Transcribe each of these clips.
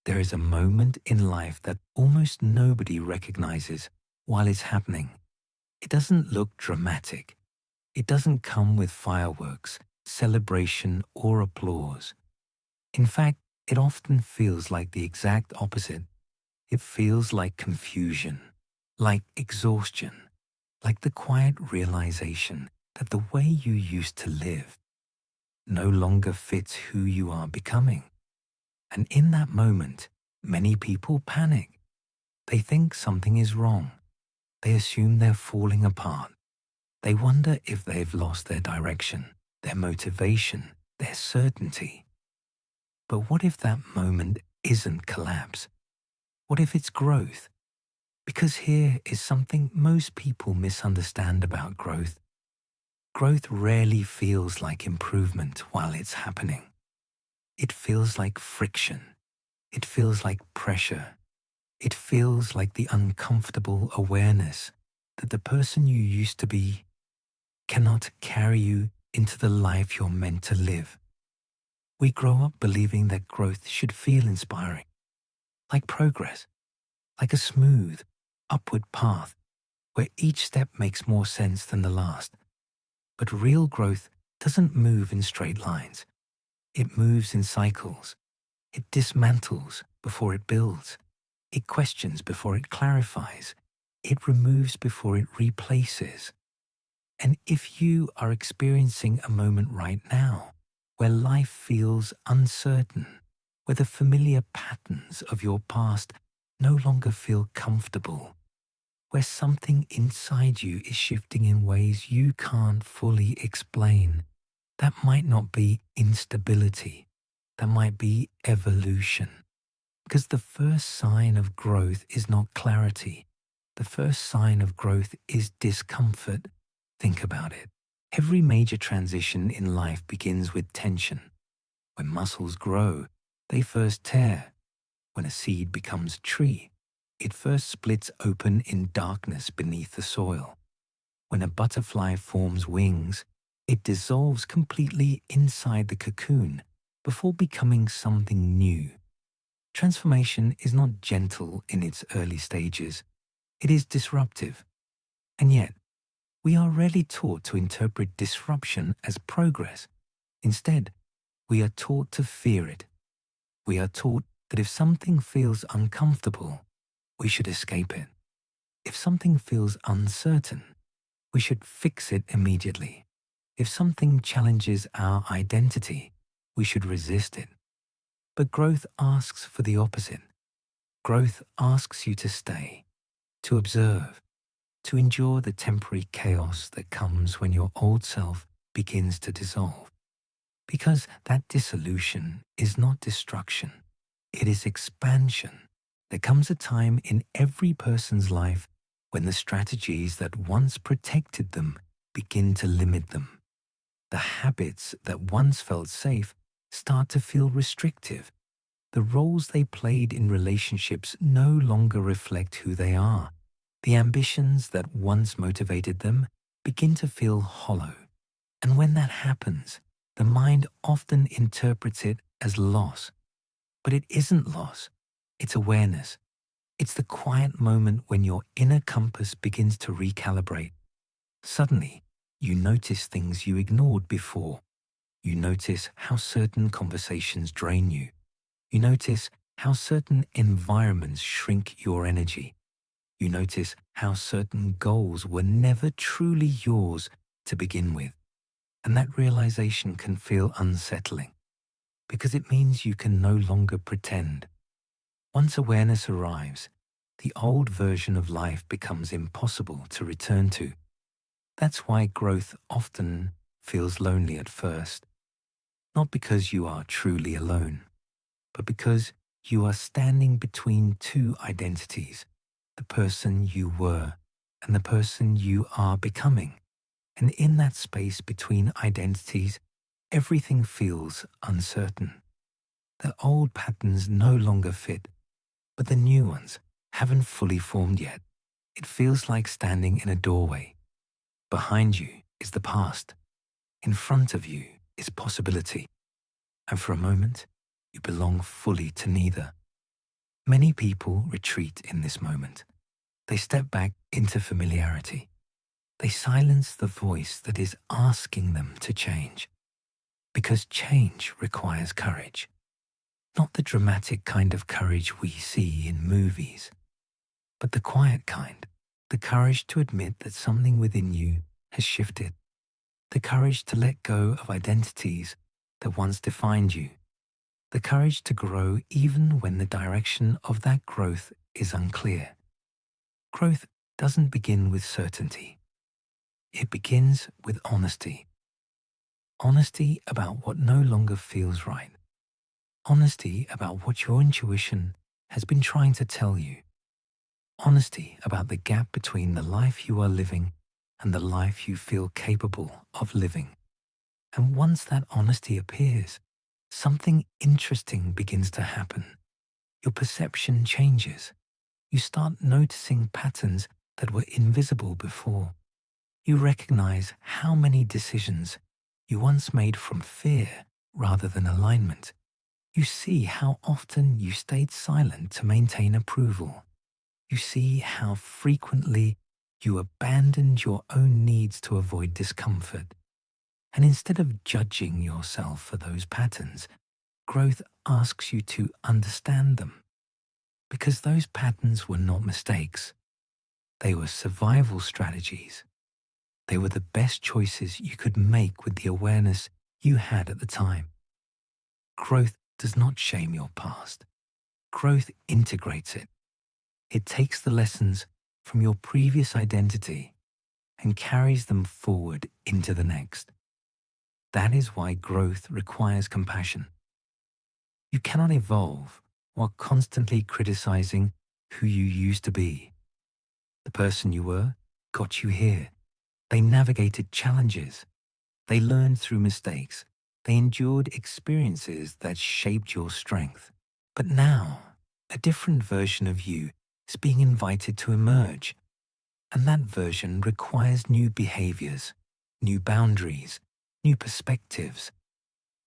There is a moment in life that almost nobody recognizes while it's happening. It doesn't look dramatic. It doesn't come with fireworks, celebration, or applause. In fact, it often feels like the exact opposite. It feels like confusion, like exhaustion, like the quiet realization that the way you used to live no longer fits who you are becoming. And in that moment, many people panic. They think something is wrong. They assume they're falling apart. They wonder if they've lost their direction, their motivation, their certainty. But what if that moment isn't collapse? What if it's growth? Because here is something most people misunderstand about growth. Growth rarely feels like improvement while it's happening. It feels like friction. It feels like pressure. It feels like the uncomfortable awareness that the person you used to be cannot carry you into the life you're meant to live. We grow up believing that growth should feel inspiring, like progress, like a smooth, upward path where each step makes more sense than the last. But real growth doesn't move in straight lines. It moves in cycles. It dismantles before it builds. It questions before it clarifies. It removes before it replaces. And if you are experiencing a moment right now where life feels uncertain, where the familiar patterns of your past no longer feel comfortable, where something inside you is shifting in ways you can't fully explain, that might not be instability. That might be evolution. Because the first sign of growth is not clarity. The first sign of growth is discomfort. Think about it. Every major transition in life begins with tension. When muscles grow, they first tear. When a seed becomes a tree, it first splits open in darkness beneath the soil. When a butterfly forms wings, it dissolves completely inside the cocoon before becoming something new. Transformation is not gentle in its early stages. It is disruptive. And yet, we are rarely taught to interpret disruption as progress. Instead, we are taught to fear it. We are taught that if something feels uncomfortable, we should escape it. If something feels uncertain, we should fix it immediately. If something challenges our identity, we should resist it. But growth asks for the opposite. Growth asks you to stay, to observe, to endure the temporary chaos that comes when your old self begins to dissolve. Because that dissolution is not destruction, it is expansion. There comes a time in every person's life when the strategies that once protected them begin to limit them. The habits that once felt safe start to feel restrictive. The roles they played in relationships no longer reflect who they are. The ambitions that once motivated them begin to feel hollow. And when that happens, the mind often interprets it as loss. But it isn't loss, it's awareness. It's the quiet moment when your inner compass begins to recalibrate. Suddenly, you notice things you ignored before. You notice how certain conversations drain you. You notice how certain environments shrink your energy. You notice how certain goals were never truly yours to begin with. And that realization can feel unsettling because it means you can no longer pretend. Once awareness arrives, the old version of life becomes impossible to return to. That's why growth often feels lonely at first. Not because you are truly alone, but because you are standing between two identities, the person you were and the person you are becoming. And in that space between identities, everything feels uncertain. The old patterns no longer fit, but the new ones haven't fully formed yet. It feels like standing in a doorway. Behind you is the past. In front of you is possibility. And for a moment, you belong fully to neither. Many people retreat in this moment. They step back into familiarity. They silence the voice that is asking them to change. Because change requires courage. Not the dramatic kind of courage we see in movies, but the quiet kind. The courage to admit that something within you has shifted. The courage to let go of identities that once defined you. The courage to grow even when the direction of that growth is unclear. Growth doesn't begin with certainty. It begins with honesty. Honesty about what no longer feels right. Honesty about what your intuition has been trying to tell you. Honesty about the gap between the life you are living and the life you feel capable of living. And once that honesty appears, something interesting begins to happen. Your perception changes. You start noticing patterns that were invisible before. You recognize how many decisions you once made from fear rather than alignment. You see how often you stayed silent to maintain approval. You see how frequently you abandoned your own needs to avoid discomfort. And instead of judging yourself for those patterns, growth asks you to understand them. Because those patterns were not mistakes. They were survival strategies. They were the best choices you could make with the awareness you had at the time. Growth does not shame your past. Growth integrates it. It takes the lessons from your previous identity and carries them forward into the next. That is why growth requires compassion. You cannot evolve while constantly criticizing who you used to be. The person you were got you here. They navigated challenges. They learned through mistakes. They endured experiences that shaped your strength. But now, a different version of you is being invited to emerge. And that version requires new behaviors, new boundaries, new perspectives.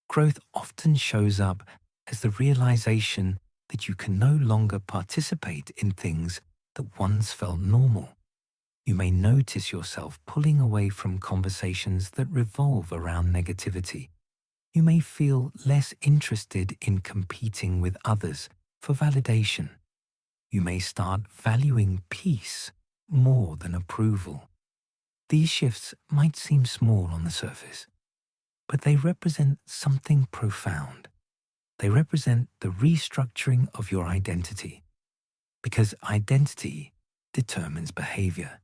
Growth often shows up as the realization that you can no longer participate in things that once felt normal. You may notice yourself pulling away from conversations that revolve around negativity. You may feel less interested in competing with others for validation. You may start valuing peace more than approval. These shifts might seem small on the surface, but they represent something profound. They represent the restructuring of your identity, because identity determines behavior,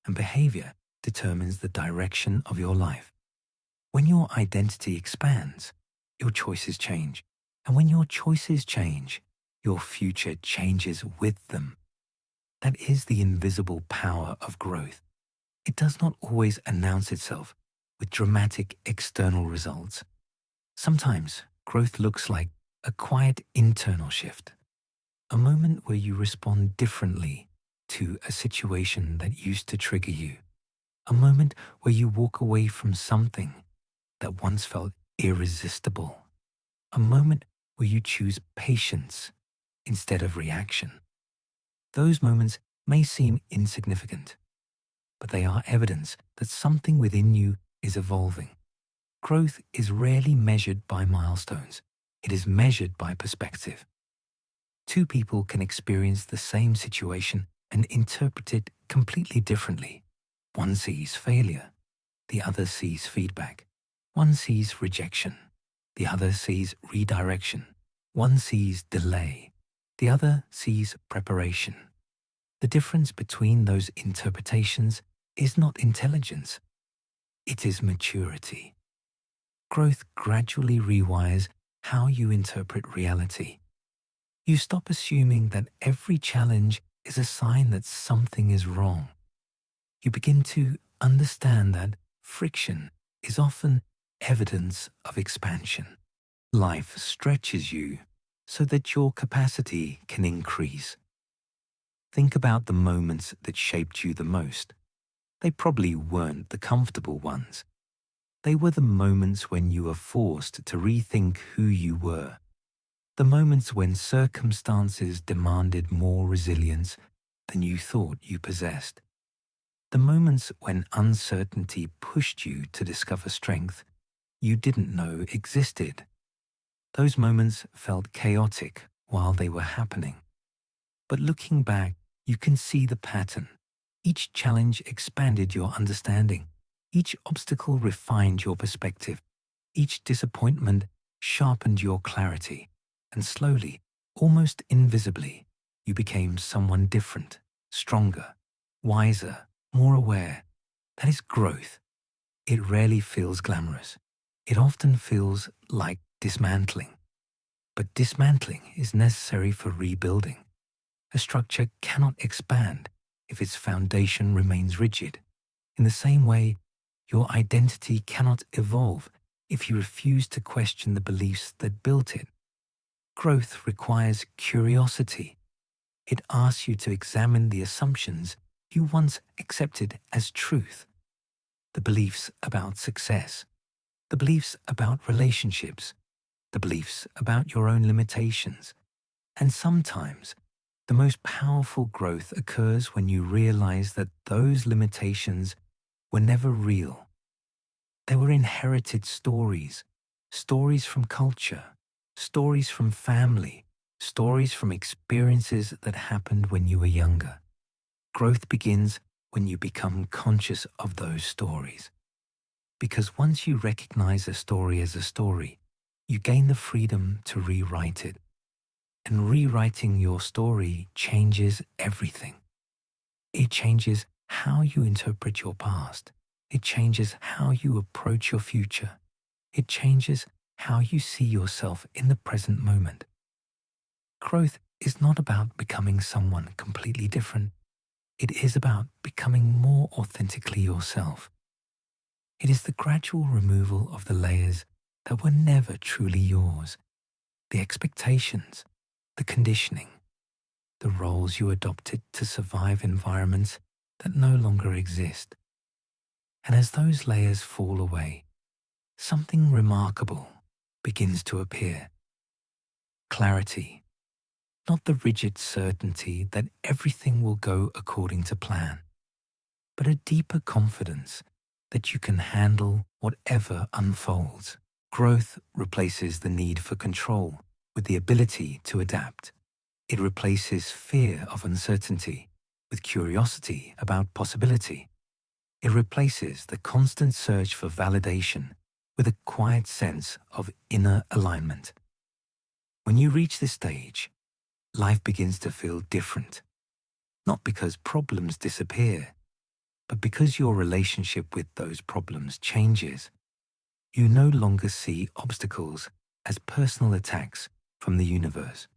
and behavior determines the direction of your life. When your identity expands, your choices change. And when your choices change, your future changes with them. That is the invisible power of growth. It does not always announce itself with dramatic external results. Sometimes growth looks like a quiet internal shift, a moment where you respond differently to a situation that used to trigger you, a moment where you walk away from something that once felt irresistible, a moment where you choose patience instead of reaction. Those moments may seem insignificant, but they are evidence that something within you is evolving. Growth is rarely measured by milestones. It is measured by perspective. Two people can experience the same situation and interpret it completely differently. One sees failure. The other sees feedback. One sees rejection. The other sees redirection. One sees delay. The other sees preparation. The difference between those interpretations is not intelligence. It is maturity. Growth gradually rewires how you interpret reality. You stop assuming that every challenge is a sign that something is wrong. You begin to understand that friction is often evidence of expansion. Life stretches you so that your capacity can increase. Think about the moments that shaped you the most. They probably weren't the comfortable ones. They were the moments when you were forced to rethink who you were. The moments when circumstances demanded more resilience than you thought you possessed. The moments when uncertainty pushed you to discover strength you didn't know existed. Those moments felt chaotic while they were happening. But looking back, you can see the pattern. Each challenge expanded your understanding. Each obstacle refined your perspective. Each disappointment sharpened your clarity. And slowly, almost invisibly, you became someone different, stronger, wiser, more aware. That is growth. It rarely feels glamorous. It often feels like dismantling. But dismantling is necessary for rebuilding. A structure cannot expand if its foundation remains rigid. In the same way, your identity cannot evolve if you refuse to question the beliefs that built it. Growth requires curiosity. It asks you to examine the assumptions you once accepted as truth, the beliefs about success, the beliefs about relationships, the beliefs about your own limitations. And sometimes, the most powerful growth occurs when you realize that those limitations were never real. They were inherited stories, stories from culture, stories from family, stories from experiences that happened when you were younger. Growth begins when you become conscious of those stories. Because once you recognize a story as a story, you gain the freedom to rewrite it. And rewriting your story changes everything. It changes how you interpret your past. It changes how you approach your future. It changes how you see yourself in the present moment. Growth is not about becoming someone completely different. It is about becoming more authentically yourself. It is the gradual removal of the layers that were never truly yours, the expectations, the conditioning, the roles you adopted to survive environments that no longer exist. And as those layers fall away, something remarkable begins to appear. Clarity, not the rigid certainty that everything will go according to plan, but a deeper confidence that you can handle whatever unfolds. Growth replaces the need for control with the ability to adapt. It replaces fear of uncertainty with curiosity about possibility. It replaces the constant search for validation with a quiet sense of inner alignment. When you reach this stage, life begins to feel different, not because problems disappear, but because your relationship with those problems changes. You no longer see obstacles as personal attacks from the universe.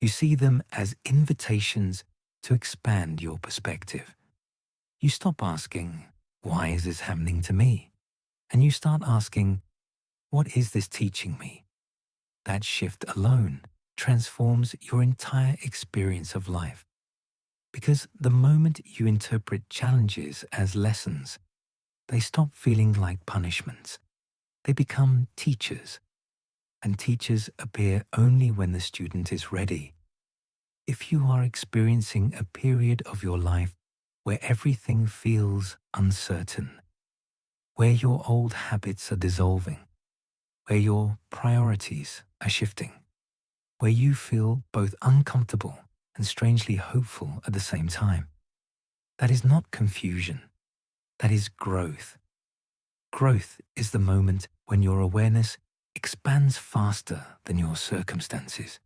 You see them as invitations to expand your perspective. You stop asking, why is this happening to me? And you start asking, what is this teaching me? That shift alone transforms your entire experience of life. Because the moment you interpret challenges as lessons, they stop feeling like punishments. They become teachers. And teachers appear only when the student is ready. If you are experiencing a period of your life where everything feels uncertain, where your old habits are dissolving, where your priorities are shifting, where you feel both uncomfortable and strangely hopeful at the same time, that is not confusion. That is growth. Growth is the moment when your awareness expands faster than your circumstances.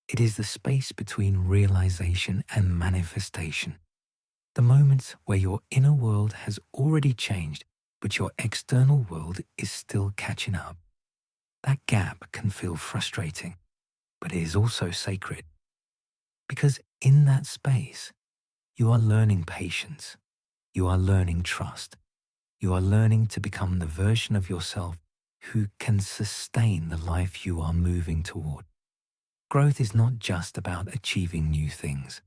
It is the space between realization and manifestation. The moments where your inner world has already changed, but your external world is still catching up. That gap can feel frustrating, but it is also sacred. Because in that space, you are learning patience. You are learning trust. You are learning to become the version of yourself who can sustain the life you are moving toward. Growth is not just about achieving new things.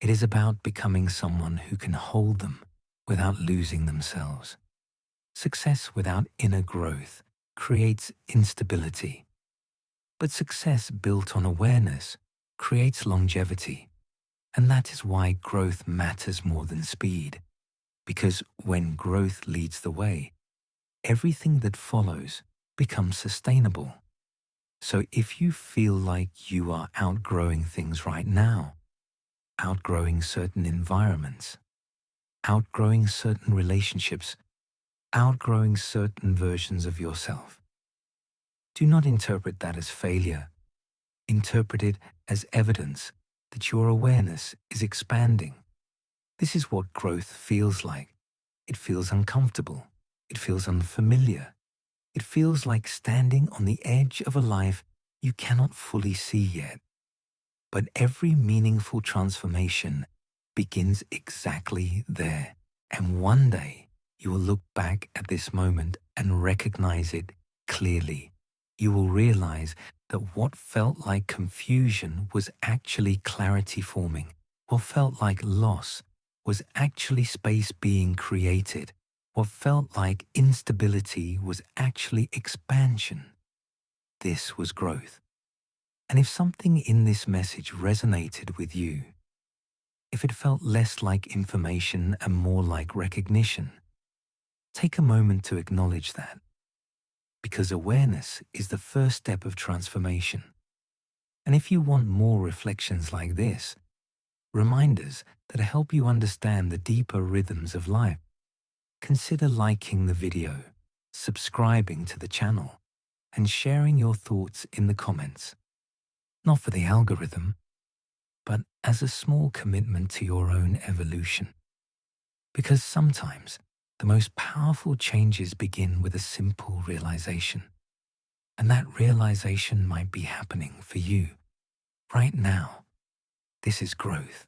It is about becoming someone who can hold them without losing themselves. Success without inner growth creates instability. But success built on awareness creates longevity. And that is why growth matters more than speed. Because when growth leads the way, everything that follows becomes sustainable. So if you feel like you are outgrowing things right now, outgrowing certain environments, outgrowing certain relationships, outgrowing certain versions of yourself, do not interpret that as failure. Interpret it as evidence that your awareness is expanding. This is what growth feels like. It feels uncomfortable. It feels unfamiliar. It feels like standing on the edge of a life you cannot fully see yet. But every meaningful transformation begins exactly there. And one day, you will look back at this moment and recognize it clearly. You will realize that what felt like confusion was actually clarity forming. What felt like loss was actually space being created. What felt like instability was actually expansion. This was growth. And if something in this message resonated with you, if it felt less like information and more like recognition, take a moment to acknowledge that. Because awareness is the first step of transformation. And if you want more reflections like this, reminders that help you understand the deeper rhythms of life, consider liking the video, subscribing to the channel, and sharing your thoughts in the comments. Not for the algorithm, but as a small commitment to your own evolution. Because sometimes the most powerful changes begin with a simple realization. And that realization might be happening for you right now. This is growth.